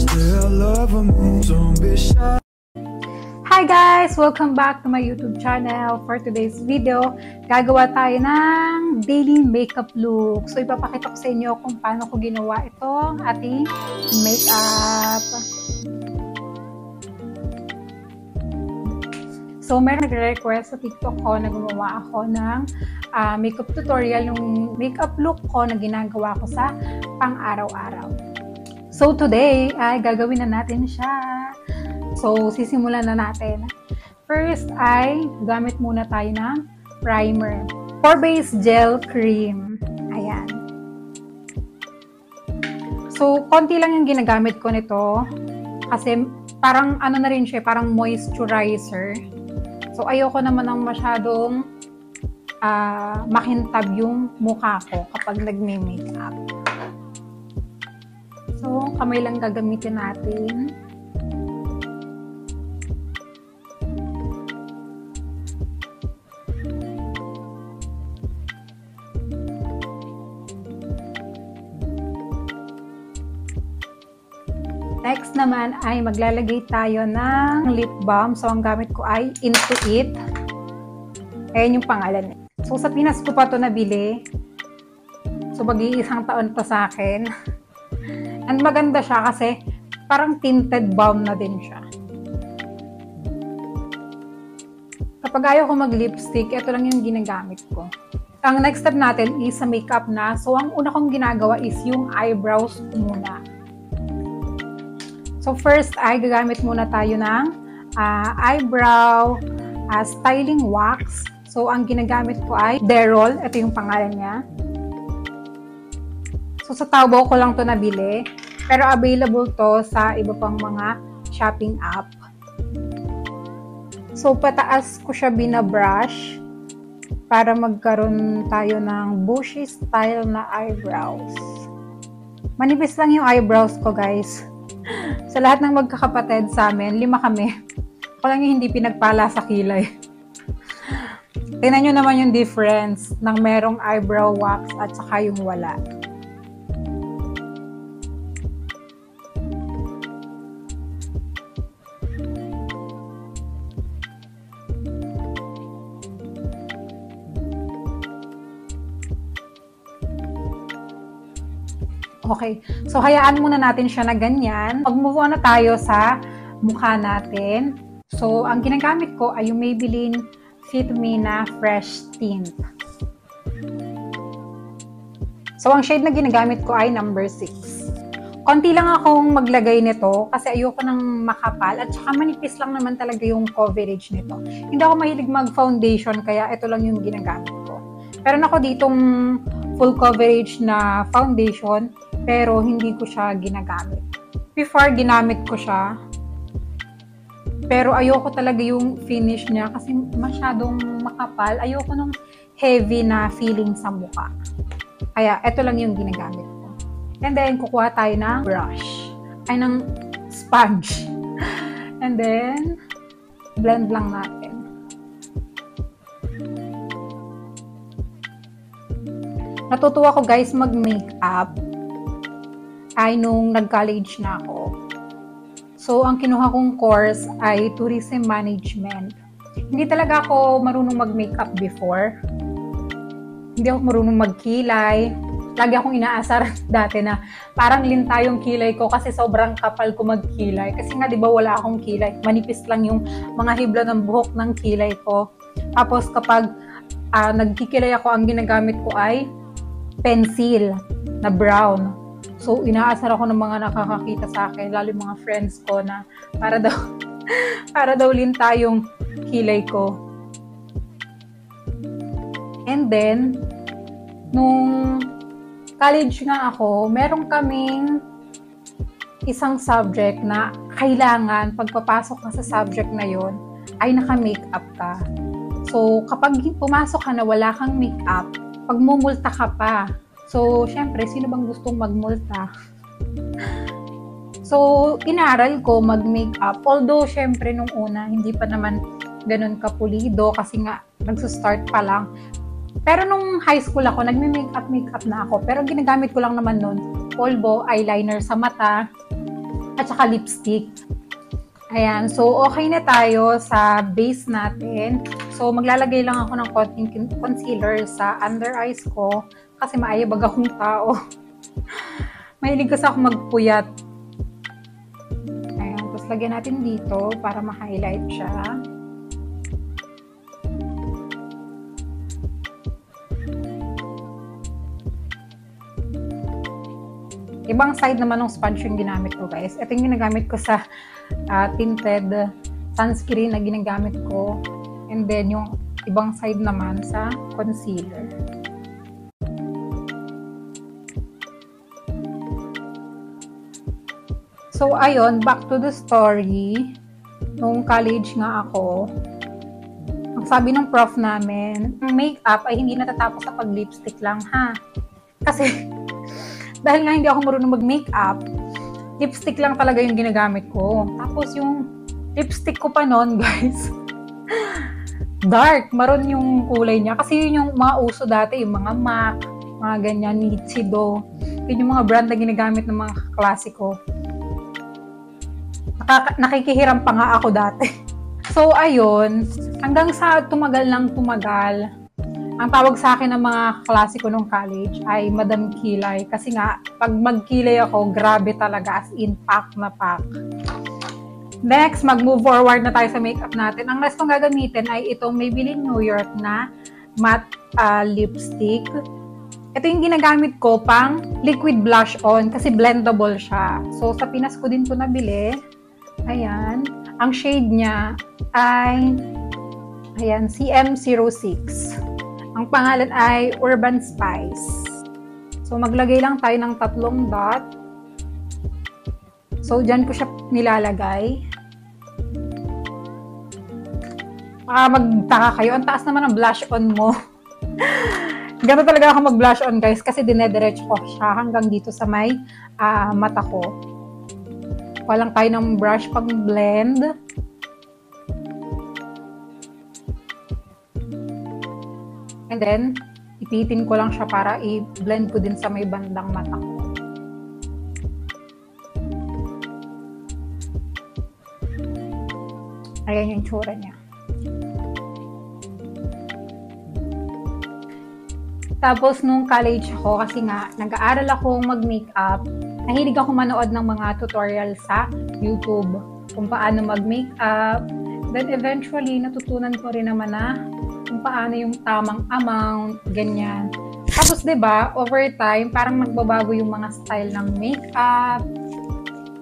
still love me. Don't be shy. Hi guys! Welcome back to my YouTube channel. For today's video, gagawa tayo ng daily makeup look. So, ipapakita ko sa inyo kung paano ko ginawa itong ating makeup. So, meron nagre-request sa TikTok ko na gumawa ako ng makeup tutorial yung makeup look ko na ginagawa ko sa pang-araw-araw. So, today ay gagawin na natin siya. So, sisimulan na natin. First ay gamit muna tayo ng primer. Pore Base Gel Cream. Ayan. So, konti lang yung ginagamit ko nito. Kasi parang ano na rin siya, parang moisturizer. So, ayoko naman ng masyadong makintab yung mukha ko kapag nagme-makeup. So, kamay lang gagamitin natin. Next naman ay maglalagay tayo ng lip balm. So, ang gamit ko ay Into It. Ayan yung pangalan niya. So, sa Pinas ko pa ito nabili. So, mag-iisang taon to sa akin. And maganda siya kasi parang tinted balm na din siya. Kapag ayaw ko mag-lipstick, ito lang yung ginagamit ko. Ang next step natin is sa makeup na. So, ang una kong ginagawa is yung eyebrows muna. So, first ay gagamit muna tayo ng eyebrow styling wax. So, ang ginagamit ko ay Derol. Ito yung pangalan niya. So, sa Taobao ko lang to nabili. Pero available to sa iba pang mga shopping app. So, pataas ko siya binabrush para magkaroon tayo ng bushy style na eyebrows. Manipis lang yung eyebrows ko, guys. Sa lahat ng magkakapatid sa amin, 5 kami. Ako lang yung hindi pinagpala sa kilay. Tingnan nyo naman yung difference ng merong eyebrow wax at saka yung wala. Okay. So, hayaan muna natin siya na ganyan. Mag-move on na tayo sa mukha natin. So, ang ginagamit ko ay yung Maybelline Fit Me na Fresh Tint. So, ang shade na ginagamit ko ay number 6. Konti lang akong maglagay nito kasi ayoko nang makapal at saka manipis lang naman talaga yung coverage nito. Hindi ako mahilig mag-foundation kaya ito lang yung ginagamit ko. Meron ako ditong full coverage na foundation pero hindi ko siya ginagamit. Before, ginamit ko siya. Pero ayoko talaga yung finish niya kasi masyadong makapal. Ayoko nung heavy na feeling sa mukha. Kaya, ito lang yung ginagamit ko. And then, kukuha tayo ng brush. Ay, ng sponge. And then, blend lang natin. Natutuwa ko, guys, mag-makeup ay nung nag-college na ako. So, ang kinuha kong course ay Tourism Management. Hindi talaga ako marunong mag-makeup before. Hindi ako marunong magkilay. Lagi akong inaasar dati na parang linta yung kilay ko kasi sobrang kapal ko magkilay. Kasi nga, di ba, wala akong kilay. Manipis lang yung mga hibla ng buhok ng kilay ko. Tapos, kapag nagkikilay ako, ang ginagamit ko ay pencil na brown. So, inaasar ako ng mga nakakakita sa akin, lalo yung mga friends ko na para daw linta yung kilay ko. And then, nung college nga ako, meron kaming isang subject na kailangan pagpapasok ka sa subject na yon ay naka-makeup ka. So, kapag pumasok ka na wala kang makeup, pagmumulta ka pa. So, syempre, sino bang gustong magmulta? So, inaral ko mag-makeup. Although, syempre, nung una, hindi pa naman ganun kapulido kasi nga, nagsa-start pa lang. Pero nung high school ako, nagme-makeup na ako. Pero ginagamit ko lang naman nun, polvo, eyeliner sa mata, at saka lipstick. Ayan, so okay na tayo sa base natin. So maglalagay lang ako ng konting concealer sa under eyes ko kasi maayabag akong tao. Mahilig kasi ako magpuyat. Ayan, tapos lagyan natin dito para ma-highlight siya. Ibang side naman ng sponge yung ginamit ko, guys. Ito yung ginagamit ko sa tinted sunscreen na ginagamit ko. And then, yung ibang side naman sa concealer. So, ayun, back to the story. Nung college nga ako, ang sabi ng prof namin, makeup ay hindi natatapos sa pag-lipstick lang, ha? Kasi, dahil nga hindi ako marunong mag-makeup, lipstick lang talaga yung ginagamit ko. Tapos yung lipstick ko pa noon, guys, dark, maroon yung kulay niya. Kasi yun yung mga uso dati, yung mga MAC, mga ganyan, Nichido. Yun yung mga brand na ginagamit ng mga klasiko. Nakikihiram pa nga ako dati. So, ayun, hanggang sa tumagal ng tumagal, ang tawag sa akin ng mga klase ko nung college ay Madam Kilay. Kasi nga, pag magkilay ako, grabe talaga, as in, pack na pack. Next, mag-move forward na tayo sa makeup natin. Ang next kong gagamitin ay itong Maybelline New York na matte lipstick. Ito yung ginagamit ko pang liquid blush on kasi blendable siya. So, sa Pinas ko din ito nabili. Ayan. Ang shade niya ay ayan, CM06. Ang pangalan ay Urban Spice. So, maglagay lang tayo ng 3 dot. So, dyan ko siya nilalagay. Magtaka kayo. Ang taas naman ng blush on mo. Ganito talaga ako mag-blush on, guys, kasi dinediretso ko siya hanggang dito sa may mata ko. Walang tayo ng brush pag blend. And then, ipitin ko lang siya para i-blend ko din sa may bandang mata ko. Ayan yung tsura niya. Tapos, nung college ako, kasi nga, nag-aaral akong mag-makeup, nahilig ako manood ng mga tutorial sa YouTube kung paano mag-makeup. Then, eventually, natutunan ko rin naman na kung paano yung tamang amount, ganyan. Tapos, 'di ba, over time, parang nagbabago yung mga style ng makeup.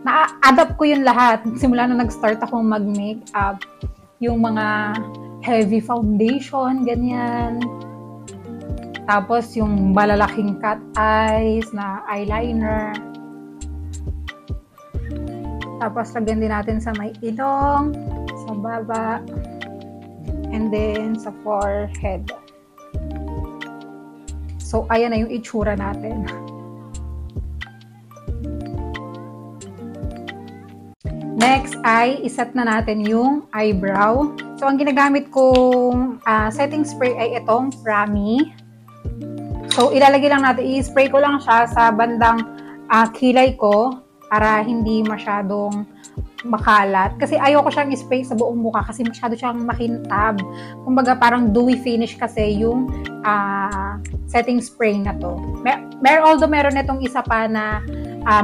Na-adapt ko yun lahat. Simula na nag-start akong mag-makeup, yung mga heavy foundation, ganyan. Tapos, yung malalaking cat eyes na eyeliner. Tapos, lagyan din natin sa may ilong, sa baba, and then sa forehead. So, ayan na yung itsura natin. Next ay iset na natin yung eyebrow. So, ang ginagamit kong setting spray ay itong Rami. So, ilalagay lang natin, i-spray ko lang siya sa bandang kilay ko para hindi masyadong makalat. Kasi ayoko siyang i-spray sa buong mukha kasi masyado siyang makintab. Kumbaga parang dewy finish kasi yung setting spray na to. Although meron itong isa pa na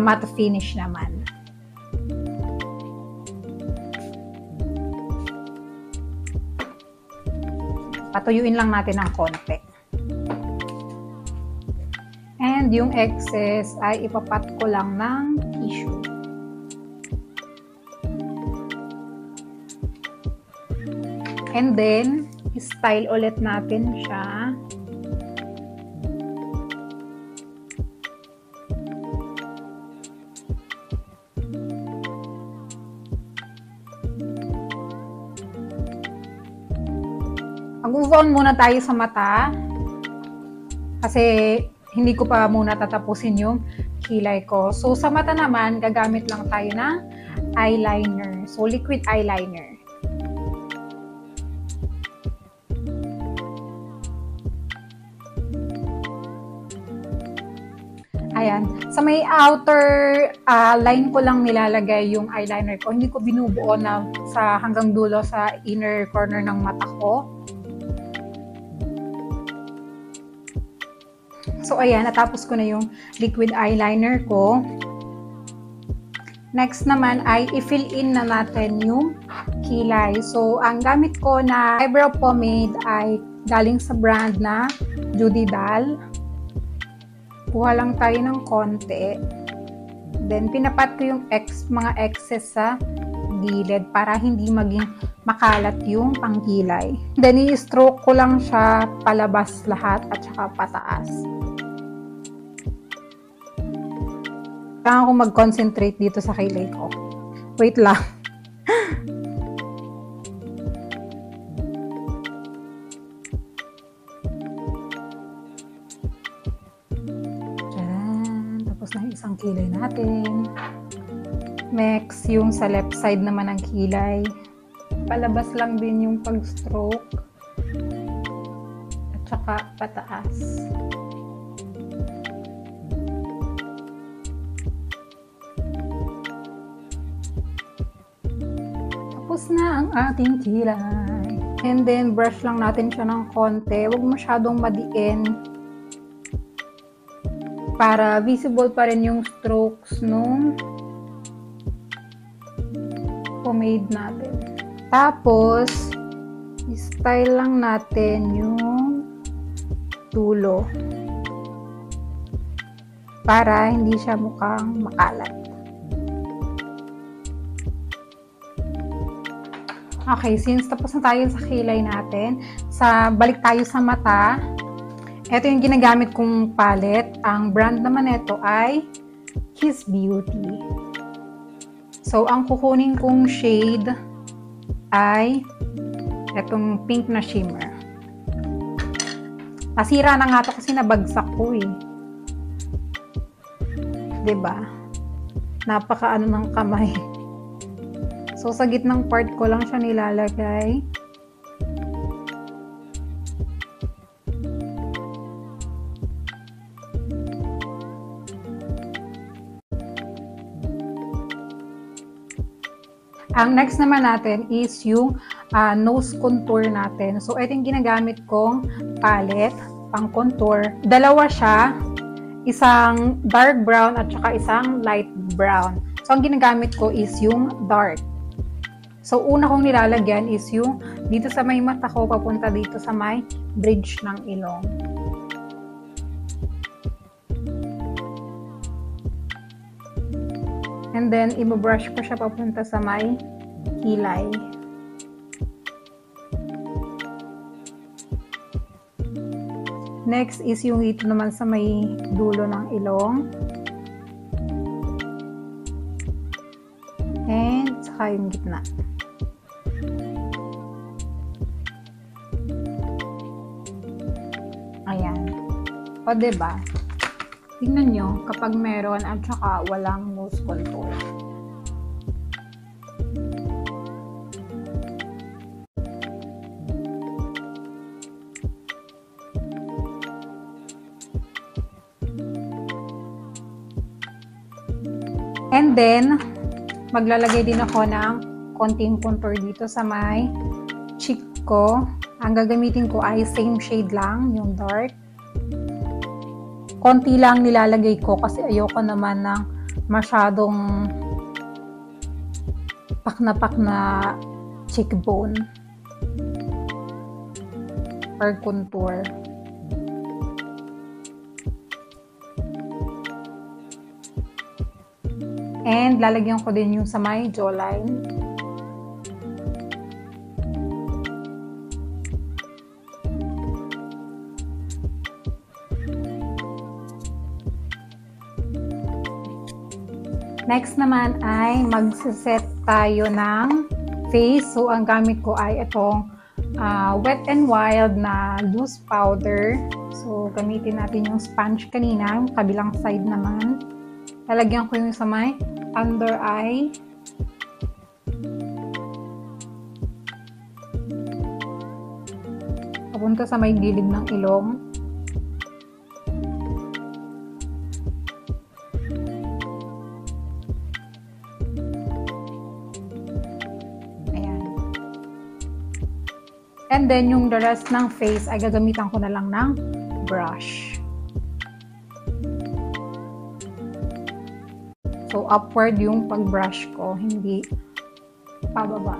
matte finish naman. Patuyuin lang natin ng konti. And yung excess ay ipapat ko lang ng tissue. And then, style ulit natin siya. Mag-move on muna tayo sa mata. Kasi, hindi ko pa muna tatapusin yung kilay ko. So, sa mata naman, gagamit lang tayo ng eyeliner. So, liquid eyeliner. Ayan. Sa may outer line ko lang nilalagay yung eyeliner ko. Hindi ko binubuo na sa hanggang dulo sa inner corner ng mata ko. So, ayan. Natapos ko na yung liquid eyeliner ko. Next naman ay i-fill in na natin yung kilay. So, ang gamit ko na eyebrow pomade ay galing sa brand na Judy Dahl. Kuha lang tayo ng konti. Then, pinapat ko yung mga excess sa gilid para hindi maging makalat yung pangkilay. Then, i-stroke ko lang siya palabas lahat at saka pataas. Kailangan ko mag-concentrate dito sa kilay ko. Wait lang. Na isang kilay natin. Next, yung sa left side naman ng kilay. Palabas lang din yung pag-stroke. At saka pataas. Tapos na ang ating kilay. And then, brush lang natin siya ng konti. Huwag masyadong madiin. Para visible pa rin yung strokes nung pomade natin. Tapos, style lang natin yung dulo. Para hindi siya mukhang makalat. Okay, since tapos na tayo sa kilay natin, balik tayo sa mata. Ito yung ginagamit kong palette. Ang brand naman nito ay Kiss Beauty. So, ang kukunin kong shade ay itong pink na shimmer. Nasira na nga ito kasi nabagsak ko eh. Diba? Napaka-ano ng kamay. So, sa gitnang part ko lang siya nilalagay. Ang next naman natin is yung nose contour natin. So, ito yung ginagamit kong palette, pang contour. Dalawa siya, isang dark brown at saka isang light brown. So, ang ginagamit ko is yung dark. So, una kong nilalagyan is yung dito sa may mata ko, papunta dito sa may bridge ng ilong. And then, i-brush ko siya papunta sa may kilay. Next is yung ito naman sa may dulo ng ilong. And saka yung gitna. Ayan. O, diba? Tingnan nyo kapag meron at saka walang nose contour. And then, maglalagay din ako ng konting contour dito sa may cheek ko. Ang gagamitin ko ay same shade lang, yung dark. Konti lang nilalagay ko kasi ayoko naman ng masyadong pak na cheekbone or contour. And lalagyan ko din yung sa may jawline. Next naman ay magsiset tayo ng face. So, ang gamit ko ay itong Wet n Wild na loose powder. So, gamitin natin yung sponge kanina, kabilang side naman. Lalagyan ko yung sa may under eye. Papunta sa may gilid ng ilong. And then, yung the rest ng face ay gagamitan ko na lang ng brush. So, upward yung pag-brush ko, hindi pababa.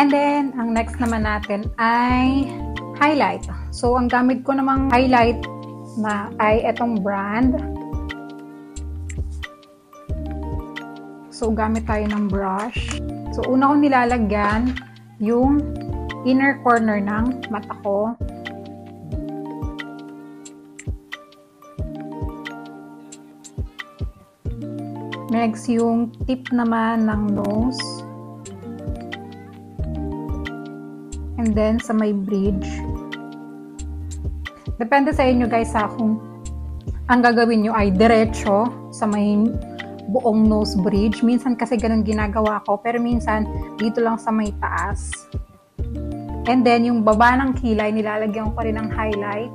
And then, ang next naman natin ay highlight. So, ang gamit ko namang highlight na ay etong brand. So, gamit tayo ng brush. So, una kong nilalagyan yung inner corner ng mata ko. Next, yung tip naman ng nose. And then, sa may bridge. Depende sa inyo guys kung ang gagawin nyo ay diretso sa may buong nose bridge. Minsan kasi ganun ginagawa ko. Pero minsan, dito lang sa may taas. And then, yung baba ng kilay, nilalagyan ko rin ng highlight.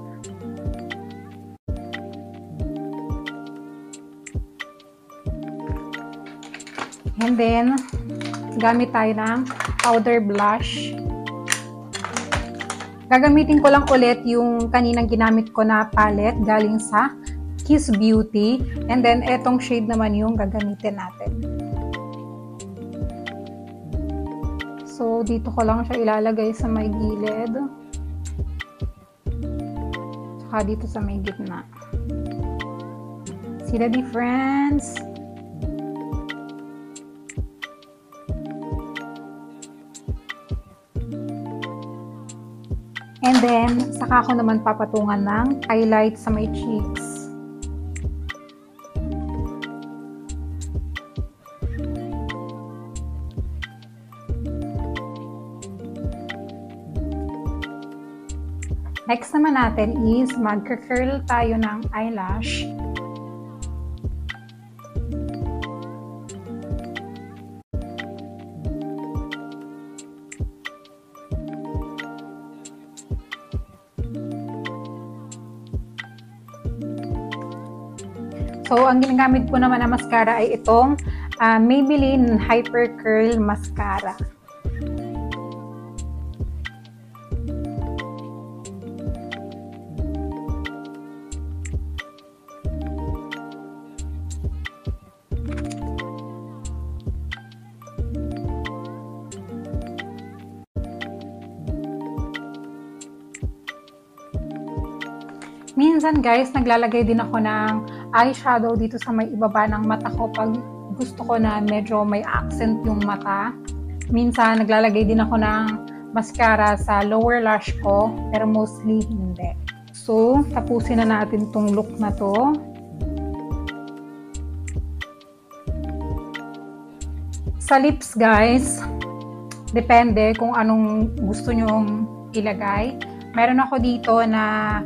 And then, gamit tayo ng powder blush. Gagamitin ko lang ulit yung kaninang ginamit ko na palette galing sa Kiss Beauty. And then, etong shade naman yung gagamitin natin. So, dito ko lang siya ilalagay sa may gilid. Tsaka dito sa may gitna. See the difference? And then, saka ko naman papatungan ng highlight sa my cheeks. Next naman natin is mag-curl tayo ng eyelash. So, ang ginagamit ko naman na mascara ay itong Maybelline Hyper Curl Mascara. Minsan guys, naglalagay din ako ng eyeshadow dito sa may ibaba ng mata ko pag gusto ko na medyo may accent yung mata. Minsan, naglalagay din ako ng mascara sa lower lash ko, pero mostly hindi. So, tapusin na natin tong look na to. Sa lips guys, depende kung anong gusto nyong ilagay. Meron ako dito na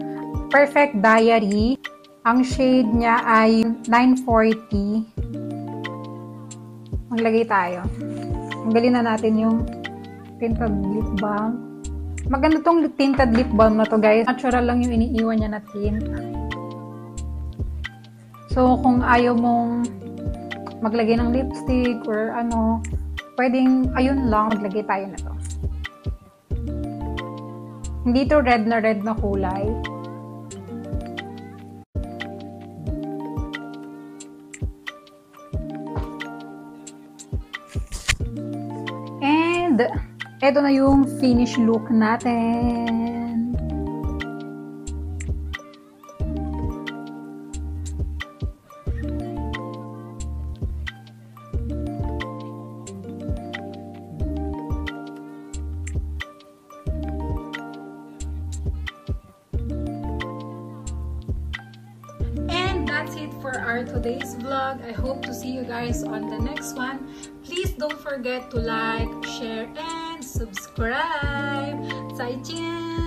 Perfect Diary. Ang shade niya ay 940. Maglagay tayo. Tanggalin na natin yung tinted lip balm. Maganda tong tinted lip balm na to guys. Natural lang yung iniiwan niya na tint. So, kung ayaw mong maglagay ng lipstick or ano, pwedeng ayun lang, maglagay tayo na to. Hindi to red na kulay. And, eto na yung finish look natin. And that's it for our today's vlog. I hope to see you guys on the next one. Please don't forget to like, share, and subscribe. 再见。